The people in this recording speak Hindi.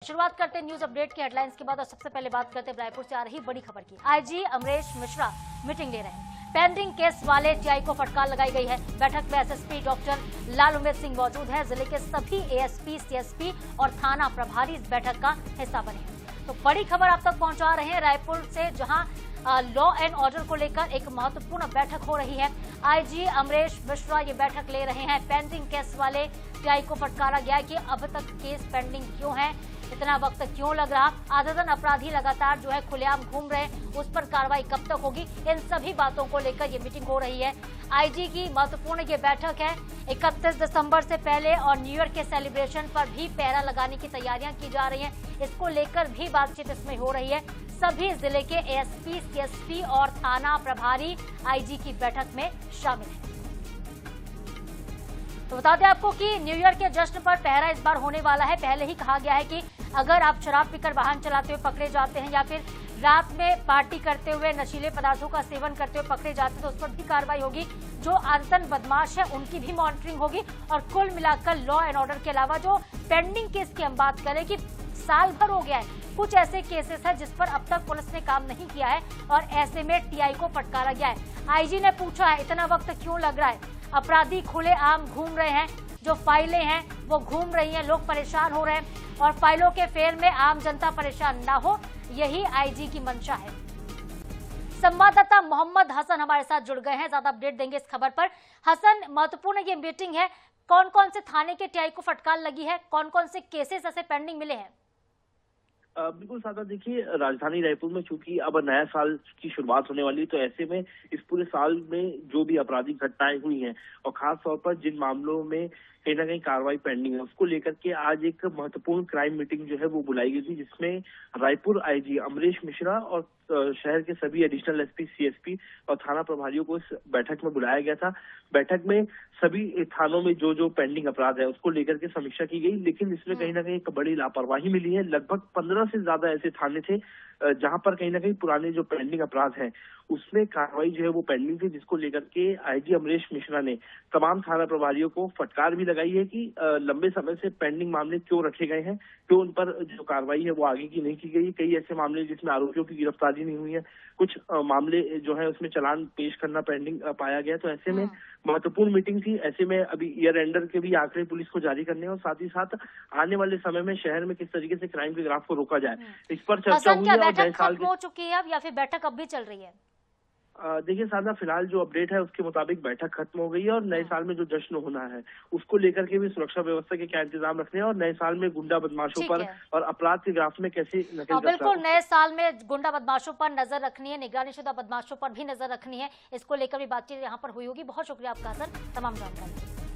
शुरुआत करते हैं न्यूज अपडेट की हेडलाइंस के बाद और सबसे पहले बात करते हैं रायपुर से आ रही बड़ी खबर की। आईजी अमरेश मिश्रा मीटिंग ले रहे हैं। पेंडिंग केस वाले टीआई को फटकार लगाई गई है। बैठक में एसएसपी डॉक्टर लाल उमेद सिंह मौजूद है। जिले के सभी एएसपी, सीएसपी और थाना प्रभारी इस बैठक का हिस्सा बने हैं। तो बड़ी खबर आप तक पहुंचा रहे हैं रायपुर से, जहां लॉ एंड ऑर्डर को लेकर एक महत्वपूर्ण बैठक हो रही है। आईजी अमरेश मिश्रा ये बैठक ले रहे हैं। पेंडिंग केस वाले टीआई को फटकारा गया कि अब तक केस पेंडिंग क्यों है, इतना वक्त क्यों लग रहा, आधा दर्जन अपराधी लगातार जो है खुलेआम घूम रहे, उस पर कार्रवाई कब तक होगी, इन सभी बातों को लेकर ये मीटिंग हो रही है। आईजी की महत्वपूर्ण ये बैठक है। 31 दिसंबर से पहले और न्यू ईयर के सेलिब्रेशन पर भी पहरा लगाने की तैयारियां की जा रही हैं। इसको लेकर भी बातचीत इसमें हो रही है। सभी जिले के एएसपी, सीएसपी और थाना प्रभारी आईजी की बैठक में शामिल हैं। तो बता दें आपको कि न्यू ईयर के जश्न पर पहरा इस बार होने वाला है। पहले ही कहा गया है कि अगर आप शराब पीकर वाहन चलाते हुए पकड़े जाते हैं या फिर रात में पार्टी करते हुए नशीले पदार्थों का सेवन करते हुए पकड़े जाते हैं तो उस पर भी कार्रवाई होगी। जो आदतन बदमाश है उनकी भी मॉनिटरिंग होगी। और कुल मिलाकर लॉ एंड ऑर्डर के अलावा जो पेंडिंग केस की हम बात करें कि साल भर हो गया है, कुछ ऐसे केसेस है जिस पर अब तक पुलिस ने काम नहीं किया है और ऐसे में टीआई को फटकारा गया है। आईजी ने पूछा है इतना वक्त क्यों लग रहा है, अपराधी खुले आम घूम रहे हैं, जो फाइलें हैं वो घूम रही हैं, लोग परेशान हो रहे हैं और फाइलों के फेर में आम जनता परेशान ना हो, यही आईजी की मंशा है। संवाददाता मोहम्मद हसन हमारे साथ जुड़ गए हैं, ज्यादा अपडेट देंगे इस खबर पर। हसन, महत्वपूर्ण ये मीटिंग है, कौन कौन से थाने के टीआई को फटकार लगी है, कौन कौन से केसेस ऐसे पेंडिंग मिले हैं? बिल्कुल सादा, देखिए राजधानी रायपुर में चूंकि अब नया साल की शुरुआत होने वाली है तो ऐसे में इस पूरे साल में जो भी आपराधिक घटनाएं हुई हैं और खास तौर पर जिन मामलों में कहीं ना कहीं कार्रवाई पेंडिंग है उसको लेकर के आज एक महत्वपूर्ण क्राइम मीटिंग जो है वो बुलाई गई थी, जिसमें रायपुर आईजी अमरेश मिश्रा और शहर के सभी एडिशनल एसपी, सीएसपी और थाना प्रभारियों को इस बैठक में बुलाया गया था। बैठक में सभी थानों में जो जो पेंडिंग अपराध है उसको लेकर के समीक्षा की गई, लेकिन इसमें कहीं ना कहीं एक बड़ी लापरवाही मिली है। लगभग 15 से ज्यादा ऐसे थाने थे जहां पर कहीं ना कहीं पुराने जो पेंडिंग अपराध हैं उसमें कार्रवाई जो है वो पेंडिंग थी, जिसको लेकर के आईजी अमरेश मिश्रा ने तमाम थाना प्रभारियों को फटकार भी लगाई है कि लंबे समय से पेंडिंग मामले क्यों रखे गए हैं, क्यों उन पर जो कार्रवाई है वो आगे की नहीं की गई। कई ऐसे मामले जिसमें आरोपियों की गिरफ्तारी नहीं हुई है, कुछ मामले जो है उसमें चालान पेश करना पेंडिंग पाया गया। तो ऐसे में महत्वपूर्ण मीटिंग थी। ऐसे में अभी ईयर एंडर के भी आंकड़े पुलिस को जारी करने और साथ ही साथ आने वाले समय में शहर में किस तरीके से क्राइम के ग्राफ को रोका जाए, इस पर चर्चा हुई है। और बैठक खत्म हो चुकी है अब या फिर बैठक अब भी चल रही है? देखिए सादा, फिलहाल जो अपडेट है उसके मुताबिक बैठक खत्म हो गई है और नए साल में जो जश्न होना है उसको लेकर के भी सुरक्षा व्यवस्था के क्या इंतजाम रखने हैं और नए साल में गुंडा बदमाशों पर और अपराध के ग्राफ में कैसे नकल। बिल्कुल, नए साल में गुंडा बदमाशों पर नजर रखनी है, निगरानीशुदा बदमाशों पर भी नजर रखनी है, इसको लेकर भी बातचीत यहाँ पर हुई होगी। बहुत शुक्रिया आपका सर तमाम जानकारी।